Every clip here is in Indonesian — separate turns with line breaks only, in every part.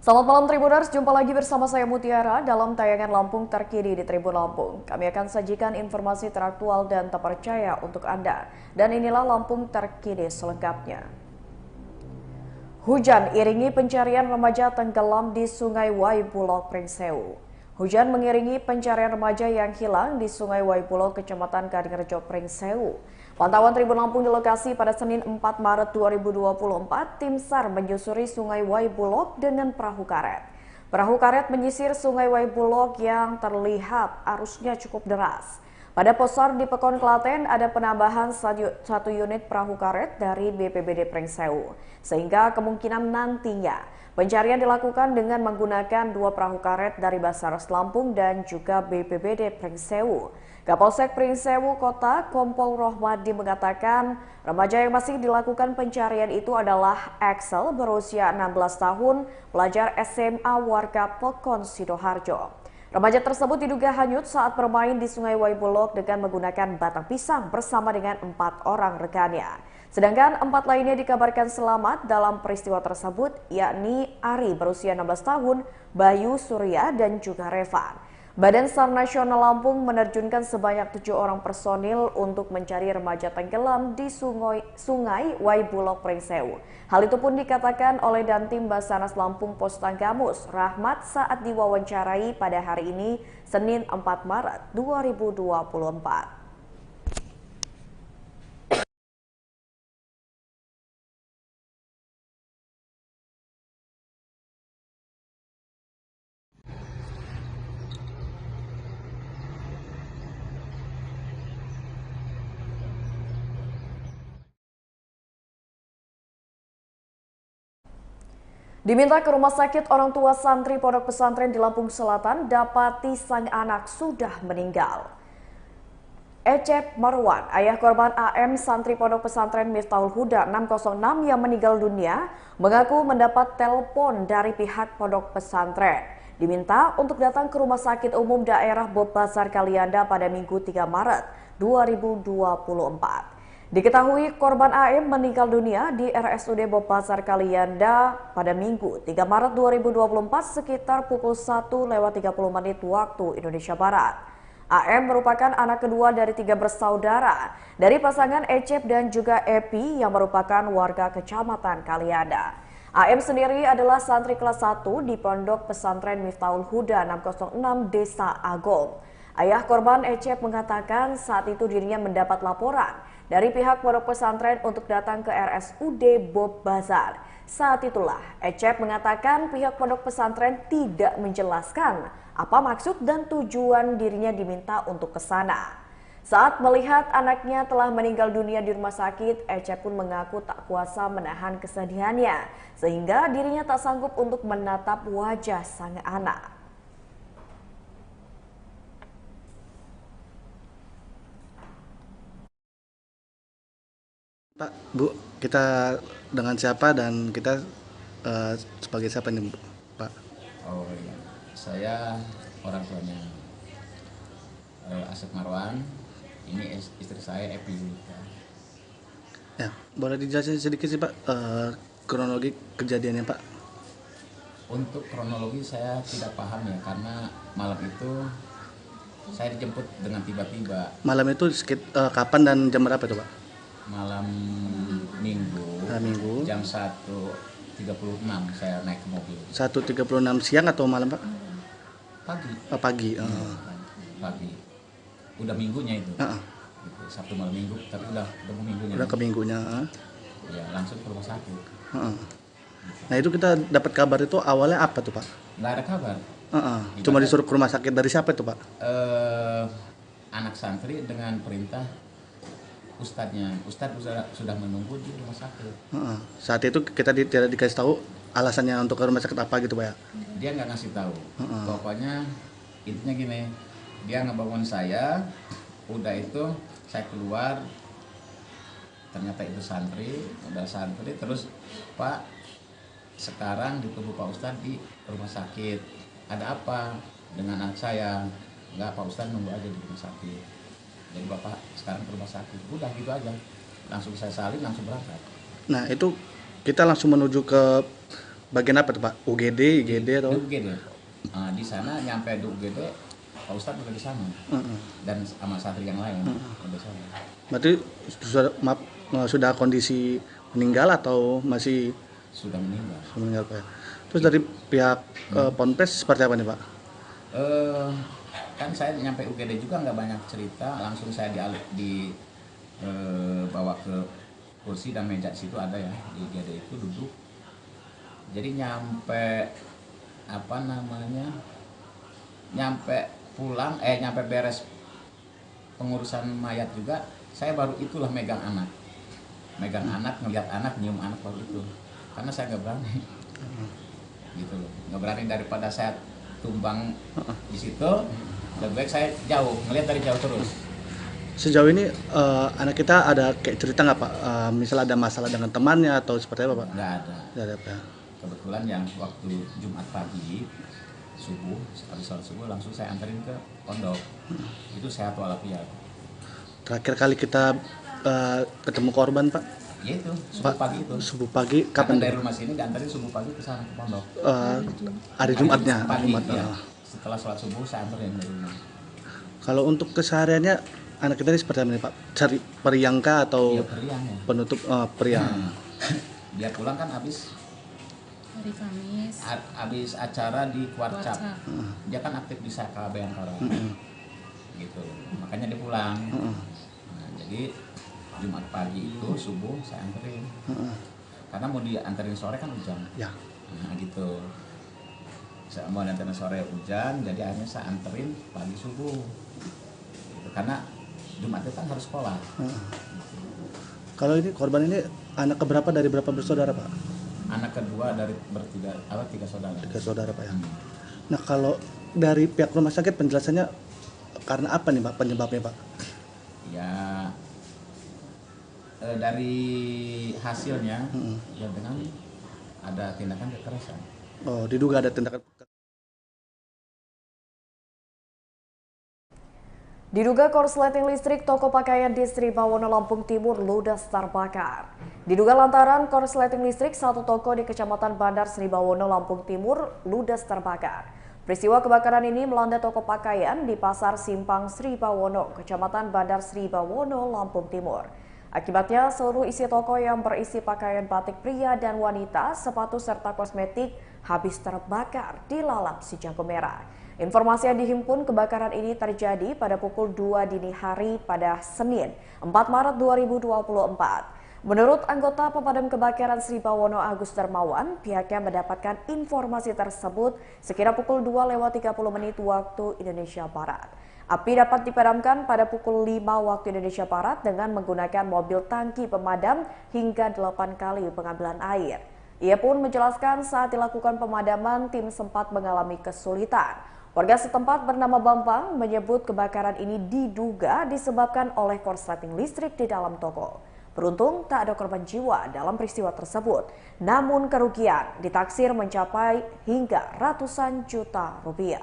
Selamat malam Tribuners, jumpa lagi bersama saya Mutiara dalam tayangan Lampung terkini di Tribun Lampung. Kami akan sajikan informasi teraktual dan terpercaya untuk Anda. Dan inilah Lampung terkini selengkapnya. Hujan iringi pencarian remaja tenggelam di Sungai Waibulok, Pringsewu. Hujan mengiringi pencarian remaja yang hilang di Sungai Waibulok, Kecamatan Kadingrejo, Pringsewu. Pantauan Tribun Lampung di lokasi pada Senin 4 Maret 2024, tim SAR menyusuri Sungai Waibulok dengan perahu karet. Perahu karet menyisir Sungai Waibulok yang terlihat arusnya cukup deras. Pada posar di Pekon Klaten ada penambahan satu unit perahu karet dari BPBD Pringsewu, sehingga kemungkinan nantinya pencarian dilakukan dengan menggunakan dua perahu karet dari Basarnas Lampung dan juga BPBD Pringsewu. Kapolsek Pringsewu Kota Kompol Rohmadi mengatakan remaja yang masih dilakukan pencarian itu adalah Axel berusia 16 tahun, pelajar SMA warga Pekon Sidoarjo. Remaja tersebut diduga hanyut saat bermain di Sungai Waibulok dengan menggunakan batang pisang bersama dengan 4 orang rekannya. Sedangkan 4 lainnya dikabarkan selamat dalam peristiwa tersebut, yakni Ari berusia 16 tahun, Bayu Surya, dan juga Revan. Badan SAR Nasional Lampung menerjunkan sebanyak 7 orang personil untuk mencari remaja tenggelam di Sungai Waibulok, Pringsewu. Hal itu pun dikatakan oleh Dantim Basarnas Lampung Pos Tanggamus Rahmat saat diwawancarai pada hari ini, Senin 4 Maret 2024. Diminta ke rumah sakit, orang tua santri pondok pesantren di Lampung Selatan dapati sang anak sudah meninggal. Ecep Marwan, ayah korban AM santri pondok pesantren Miftahul Huda 606 yang meninggal dunia, mengaku mendapat telepon dari pihak pondok pesantren. Diminta untuk datang ke Rumah Sakit Umum Daerah Bob Bazar Kalianda pada Minggu 3 Maret 2024. Diketahui korban AM meninggal dunia di RSUD Bob Bazar Kalianda pada Minggu 3 Maret 2024 sekitar pukul 1:30 waktu Indonesia Barat. AM merupakan anak kedua dari 3 bersaudara dari pasangan Ecep dan juga Epi yang merupakan warga Kecamatan Kalianda. AM sendiri adalah santri kelas 1 di Pondok Pesantren Miftahul Huda 606 Desa Agong. Ayah korban Ecep mengatakan saat itu dirinya mendapat laporan dari pihak pondok pesantren untuk datang ke RSUD Bob Bazar. Saat itulah Ecep mengatakan pihak pondok pesantren tidak menjelaskan apa maksud dan tujuan dirinya diminta untuk ke sana. Saat melihat anaknya telah meninggal dunia di rumah sakit, Ecep pun mengaku tak kuasa menahan kesedihannya, sehingga dirinya tak sanggup untuk menatap wajah sang anak.
Pak, Bu, kita dengan siapa dan kita sebagai siapa nih, Bu, Pak?
Oh iya, saya orang tuanya Asep Marwan. Ini istri saya Epi Yulika.
Ya, boleh dijelasin sedikit sih, Pak, kronologi kejadiannya, Pak?
Untuk kronologi saya tidak paham ya, karena malam itu saya dijemput dengan tiba-tiba.
Malam itu kapan dan jam berapa itu, Pak?
Malam Minggu,
Minggu.
jam 1:36 saya naik ke mobil.
1:36 siang atau malam, Pak?
Pagi.
Pagi.
Pagi. Udah minggunya itu.
Heeh.
Gitu, Sabtu malam Minggu, tapi udah minggunya.
Udah ke minggunya.
Ya, langsung ke rumah sakit.
Heeh. Nah, itu kita dapat kabar itu awalnya apa tuh, Pak?
Nggak ada kabar.
Cuma disuruh ke rumah sakit dari siapa itu, Pak?
Anak santri dengan perintah ustadznya. Ustadz sudah menunggu di rumah sakit.
Saat itu kita tidak dikasih tahu alasannya untuk ke rumah sakit apa gitu, Pak ya?
Dia nggak ngasih tahu. Pokoknya intinya gini, dia ngebangun saya. Udah itu saya keluar, ternyata itu udah santri. Terus Pak, sekarang ditunggu Pak Ustadz di rumah sakit. Ada apa dengan anak saya? Enggak, Pak Ustadz nunggu aja di rumah sakit. Jadi Bapak sekarang ke rumah sakit. Udah gitu aja. Langsung saya salin, langsung berangkat.
Nah, itu kita langsung menuju ke bagian apa tuh Pak? UGD, IGD
Di
atau?
UGD. Di sana nyampe di UGD, Pak Ustadz udah di sana. Dan sama santri yang lain udah di sana.
Berarti sudah kondisi meninggal atau masih
Sudah meninggal.
meninggal Pak? Terus dari pihak Ponpes seperti apa nih Pak?
Kan saya nyampe UGD juga nggak banyak cerita, langsung saya bawa ke kursi dan meja situ ada ya di UGD itu duduk. Jadi nyampe nyampe beres pengurusan mayat juga, saya baru itulah megang anak, ngeliat anak, nyium anak baru itu, karena saya nggak berani, gitu loh, nggak berani daripada saya tumbang di situ, lebih baik saya jauh, ngeliat dari jauh terus.
Sejauh ini anak kita ada kayak cerita nggak Pak? Misalnya ada masalah dengan temannya atau seperti apa Pak?
Nggak ada.
Nggak ada Pak.
Kebetulan yang waktu Jumat pagi subuh, habis sholat subuh langsung saya anterin ke pondok. Itu sehat walafiat.
Terakhir kali kita ketemu korban Pak?
Ya itu, subuh pagi itu.
Subuh pagi,
Kapan
kapan?
dari rumah sini dianterin subuh pagi ke sana ke pondok.
Hari Jumatnya.
Pagi,
Jumat,
ya. Setelah sholat subuh saya anterin dari rumah.
Kalau untuk kesehariannya anak kita ini seperti apa nih Pak? Cari periangka atau
Iya, periang ya.
penutup periang?
Dia pulang kan habis
hari Kamis.
Habis acara di Kuarcap. Dia kan aktif di Saka Bayangkara. Gitu. Makanya dia pulang. Nah, jadi Jumat pagi itu subuh saya anterin. Karena mau dianterin sore kan hujan.
Ya.
Nah, gitu. Saya mau dianterin sore hujan, jadi akhirnya saya anterin pagi subuh. Gitu. Karena Jumat itu kan harus sekolah.
Kalau ini korban ini anak keberapa dari berapa bersaudara Pak?
Anak kedua dari tiga saudara.
3 saudara Pak ya. Nah kalau dari pihak rumah sakit penjelasannya karena apa nih Pak penyebabnya Pak?
Ya dari hasilnya ya dengan ada tindakan kekerasan.
Oh diduga ada tindakan.
Diduga korsleting listrik toko pakaian di Sri Bawono, Lampung Timur ludes terbakar. Diduga lantaran korsleting listrik satu toko di Kecamatan Bandar Sri Bawono, Lampung Timur ludes terbakar. Peristiwa kebakaran ini melanda toko pakaian di Pasar Simpang Sri Bawono, Kecamatan Bandar Sri Bawono, Lampung Timur. Akibatnya seluruh isi toko yang berisi pakaian batik pria dan wanita, sepatu serta kosmetik habis terbakar dilalap si jago merah. Informasi yang dihimpun kebakaran ini terjadi pada pukul 2 dini hari pada Senin 4 Maret 2024. Menurut anggota pemadam kebakaran Sri Bawono Agus Darmawan, pihaknya mendapatkan informasi tersebut sekira pukul 2:30 waktu Indonesia Barat. Api dapat dipadamkan pada pukul 5 waktu Indonesia Barat dengan menggunakan mobil tangki pemadam hingga 8 kali pengambilan air. Ia pun menjelaskan saat dilakukan pemadaman tim sempat mengalami kesulitan. Warga setempat bernama Bambang menyebut kebakaran ini diduga disebabkan oleh korsleting listrik di dalam toko. Beruntung tak ada korban jiwa dalam peristiwa tersebut, namun kerugian ditaksir mencapai hingga ratusan juta rupiah.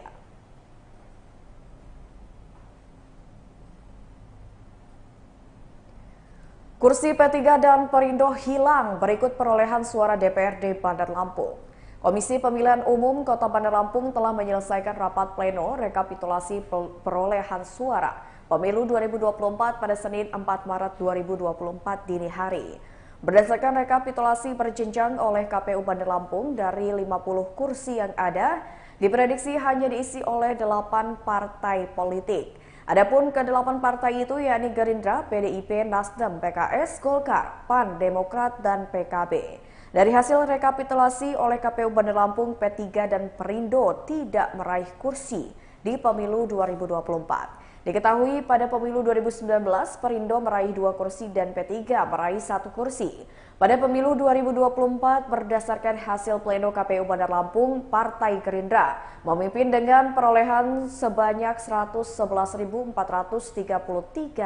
Kursi P3 dan Perindo hilang berikut perolehan suara DPRD Bandar Lampung. Komisi Pemilihan Umum Kota Bandar Lampung telah menyelesaikan rapat pleno rekapitulasi perolehan suara Pemilu 2024 pada Senin 4 Maret 2024 dini hari. Berdasarkan rekapitulasi berjenjang oleh KPU Bandar Lampung, dari 50 kursi yang ada, diprediksi hanya diisi oleh 8 partai politik. Adapun ke-8 partai itu yakni Gerindra, PDIP, Nasdem, PKS, Golkar, PAN, Demokrat, dan PKB. Dari hasil rekapitulasi oleh KPU Bandar Lampung, P3 dan Perindo tidak meraih kursi di Pemilu 2024. Diketahui pada Pemilu 2019, Perindo meraih 2 kursi dan P3 meraih 1 kursi. Pada Pemilu 2024, berdasarkan hasil pleno KPU Bandar Lampung, Partai Gerindra memimpin dengan perolehan sebanyak 111.433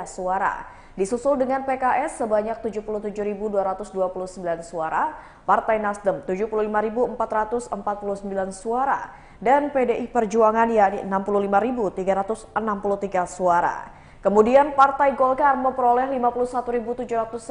suara. Disusul dengan PKS sebanyak 77.229 suara, Partai Nasdem 75.449 suara, dan PDI Perjuangan yakni 65.363 suara. Kemudian Partai Golkar memperoleh 51.796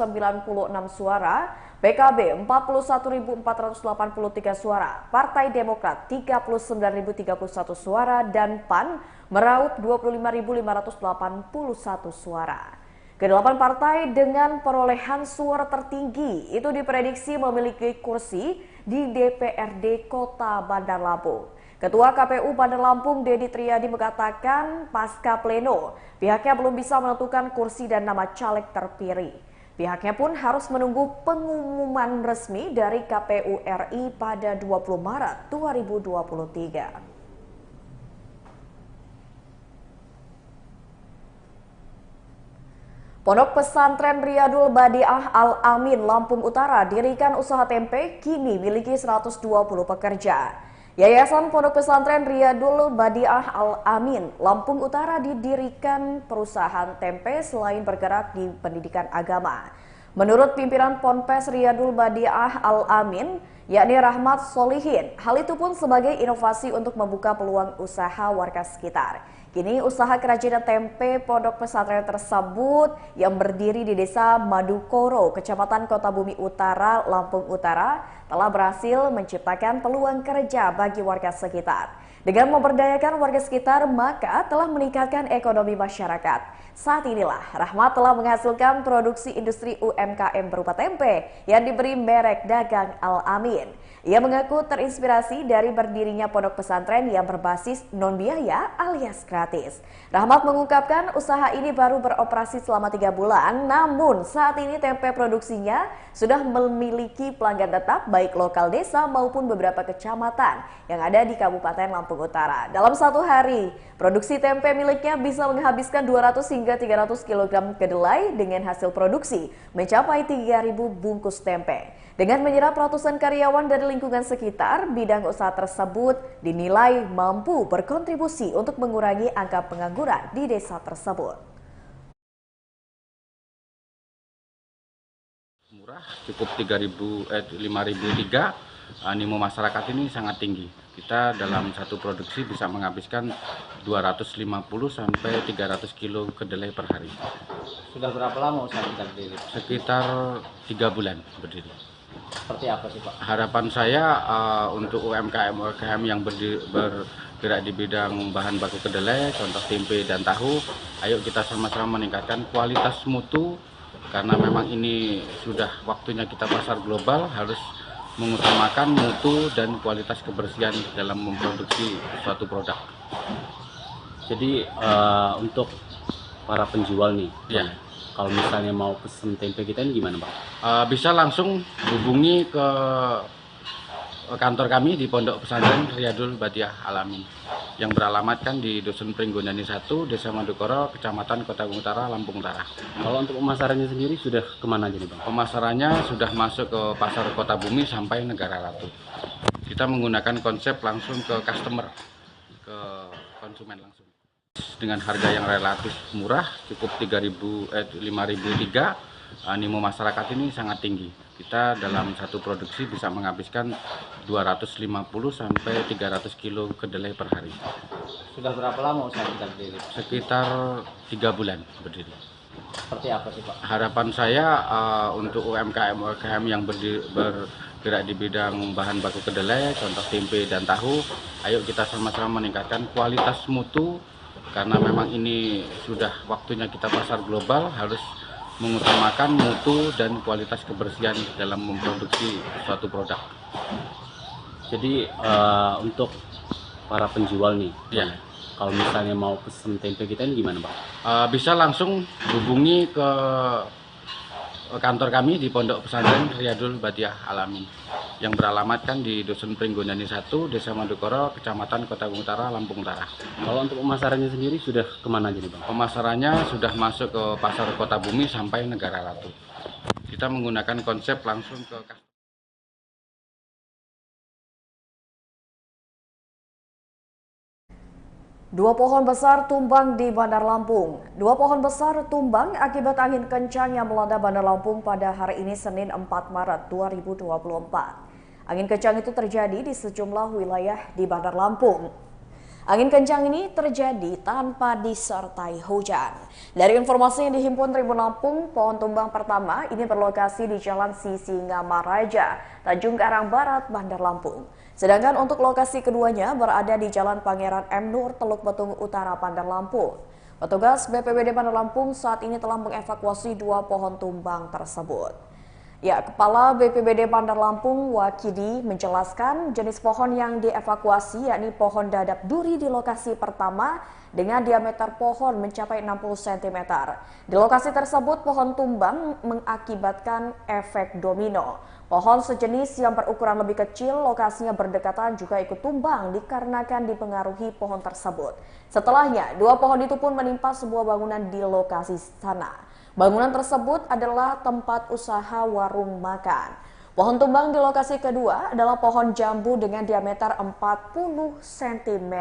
suara, PKB 41.483 suara, Partai Demokrat 39.031 suara, dan PAN meraup 25.581 suara. Kedelapan partai dengan perolehan suara tertinggi itu diprediksi memiliki kursi di DPRD Kota Bandar Lampung. Ketua KPU Bandar Lampung Dedi Triadi mengatakan pasca pleno pihaknya belum bisa menentukan kursi dan nama caleg terpilih. Pihaknya pun harus menunggu pengumuman resmi dari KPU RI pada 20 Maret 2023. Pondok Pesantren Riyadul Badiah Al-Amin Lampung Utara dirikan usaha tempe kini miliki 120 pekerja. Yayasan Pondok Pesantren Riyadul Badiah Al-Amin Lampung Utara didirikan perusahaan tempe selain bergerak di pendidikan agama. Menurut pimpinan Ponpes Riyadul Badiah Al-Amin, yakni Rahmat Solihin, hal itu pun sebagai inovasi untuk membuka peluang usaha warga sekitar. Kini usaha kerajinan tempe Pondok Pesantren tersebut yang berdiri di Desa Madukoro, Kecamatan Kota Bumi Utara, Lampung Utara, telah berhasil menciptakan peluang kerja bagi warga sekitar. Dengan memberdayakan warga sekitar, maka telah meningkatkan ekonomi masyarakat. Saat inilah Rahmat telah menghasilkan produksi industri UMKM berupa tempe yang diberi merek dagang Al-Amin. Ia mengaku terinspirasi dari berdirinya pondok pesantren yang berbasis non-biaya alias gratis. Rahmat mengungkapkan usaha ini baru beroperasi selama 3 bulan, namun saat ini tempe produksinya sudah memiliki pelanggan tetap baik lokal desa maupun beberapa kecamatan yang ada di Kabupaten Lampung Utara. Dalam satu hari, produksi tempe miliknya bisa menghabiskan 200 hingga 300 kg kedelai dengan hasil produksi mencapai 3.000 bungkus tempe. Dengan menyerap ratusan karyawan dari lingkungan sekitar, bidang usaha tersebut dinilai mampu berkontribusi untuk mengurangi angka pengangguran di desa tersebut.
Murah, cukup 5.003, animo masyarakat ini sangat tinggi. Kita dalam satu produksi bisa menghabiskan 250 sampai 300 kilo kedelai per hari.
Sudah berapa lama usaha kita berdiri?
Sekitar 3 bulan berdiri.
Seperti apa sih Pak?
Harapan saya untuk UMKM yang bergerak di bidang bahan baku kedelai, contoh tempe dan tahu, ayo kita sama-sama meningkatkan kualitas mutu, karena memang ini sudah waktunya kita pasar global, harus mengutamakan mutu dan kualitas kebersihan dalam memproduksi suatu produk.
Jadi untuk para penjual nih,
Ya.
Kalau misalnya mau pesen tempe kita ini gimana Pak?
Bisa langsung hubungi ke kantor kami di Pondok Pesantren Riyadul Badiah Al-Amin yang beralamatkan di Dusun Pringgondani 1, Desa Madukoro, Kecamatan Kota Bumi Utara, Lampung Utara.
Kalau untuk pemasarannya sendiri sudah kemana aja nih Bang?
Pemasarannya sudah masuk ke pasar Kota Bumi sampai Negara Ratu. Kita menggunakan konsep langsung ke customer, ke konsumen langsung. Dengan harga yang relatif murah, cukup 5.003, animo masyarakat ini sangat tinggi. Kita dalam satu produksi bisa menghabiskan 250 sampai 300 kilo kedelai per hari.
Sudah berapa lama usaha kita berdiri?
Sekitar 3 bulan berdiri.
Seperti apa sih Pak?
Harapan saya untuk UMKM yang bergerak di bidang bahan baku kedelai, contoh tempe dan tahu, ayo kita sama-sama meningkatkan kualitas mutu, karena memang ini sudah waktunya kita pasar global, harus mengutamakan mutu dan kualitas kebersihan dalam memproduksi suatu produk.
Jadi untuk para penjual nih,
Ya.
Kalau misalnya mau pesen tempe kita ini gimana Bang?
Bisa langsung hubungi ke kantor kami di Pondok Pesantren Riyadul Badiah Al-Amin yang beralamatkan di Dusun Pringgondani 1, Desa Madukoro, Kecamatan Kota Bumi Utara, Lampung Utara.
Kalau untuk pemasarannya sendiri sudah kemana aja nih Bang?
Pemasarannya sudah masuk ke pasar Kota Bumi sampai Negara Ratu. Kita menggunakan konsep langsung ke customer.
Dua pohon besar tumbang di Bandar Lampung. Dua pohon besar tumbang akibat angin kencang yang melanda Bandar Lampung pada hari ini Senin 4 Maret 2024. Angin kencang itu terjadi di sejumlah wilayah di Bandar Lampung. Angin kencang ini terjadi tanpa disertai hujan. Dari informasi yang dihimpun Tribun Lampung, pohon tumbang pertama ini berlokasi di Jalan Sisingamaraja, Tanjung Karang Barat, Bandar Lampung. Sedangkan untuk lokasi keduanya berada di Jalan Pangeran M. Nur, Teluk Betung Utara, Bandar Lampung. Petugas BPBD Bandar Lampung saat ini telah mengevakuasi 2 pohon tumbang tersebut. Ya, Kepala BPBD Bandar Lampung Wakidi menjelaskan jenis pohon yang dievakuasi yakni pohon dadap duri di lokasi pertama dengan diameter pohon mencapai 60 cm. Di lokasi tersebut pohon tumbang mengakibatkan efek domino. Pohon sejenis yang berukuran lebih kecil lokasinya berdekatan juga ikut tumbang dikarenakan dipengaruhi pohon tersebut. Setelahnya, 2 pohon itu pun menimpa sebuah bangunan di lokasi sana. Bangunan tersebut adalah tempat usaha warung makan. Pohon tumbang di lokasi kedua adalah pohon jambu dengan diameter 40 cm.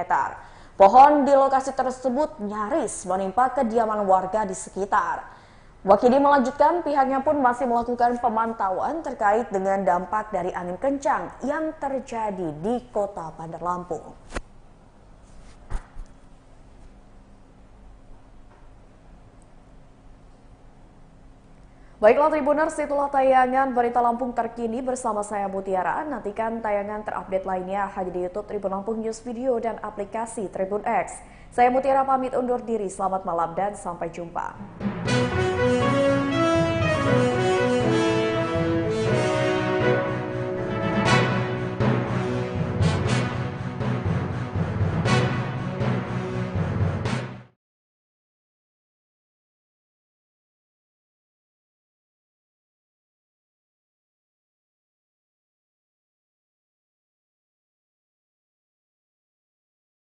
Pohon di lokasi tersebut nyaris menimpa kediaman warga di sekitar. Wakidi melanjutkan pihaknya pun masih melakukan pemantauan terkait dengan dampak dari angin kencang yang terjadi di Kota Bandar Lampung. Baiklah Tribuners, itulah tayangan Berita Lampung terkini bersama saya Mutiara. Nantikan tayangan terupdate lainnya hanya di YouTube Tribun Lampung News Video dan aplikasi Tribun X. Saya Mutiara pamit undur diri, selamat malam dan sampai jumpa.